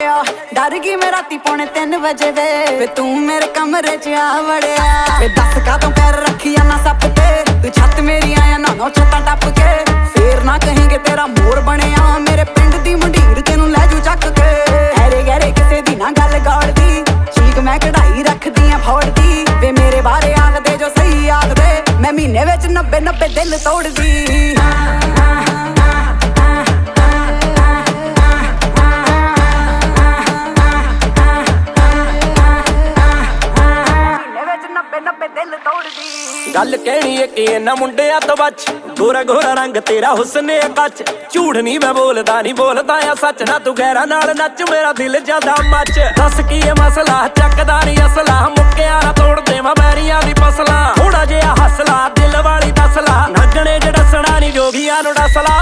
डर गई मैं राती 2:45 बजे वे तू मेरे कमरे च आ वड़िया वे दस का तू पैर रखी ना सप ते तू छत मेरी आया ना नौ छत्ता टप के फिर ना कहेंगे तेरा मोर बनिया मेरे पिंड दी मुंडीर तेनू लै जू चक के हैरे गहरे किसे दी ना गल गाड़दी चीक मैं कढ़ाई रखदी आ फोड़दी वे मेरे बारे आखदे जो सही आखदे मैं महीने विच 90 दिल तोड़दी गल कहनी है कि इन्हां मुंडियां तो बच गोरा गोरा रंग तेरा हुस्न है कच झूठ नहीं मैं बोलदा नहीं बोलदा आ सच ना तू गैरा नाल नच मेरा दिल जादा मच दस की है मसला चकदा नहीं असला मुक्किया ना तोड़ देवां बैरियां दी फसला थोड़ा जिहा हसला दिल वाली दसला नगणे च डसना नहीं जोगियां नूं डसला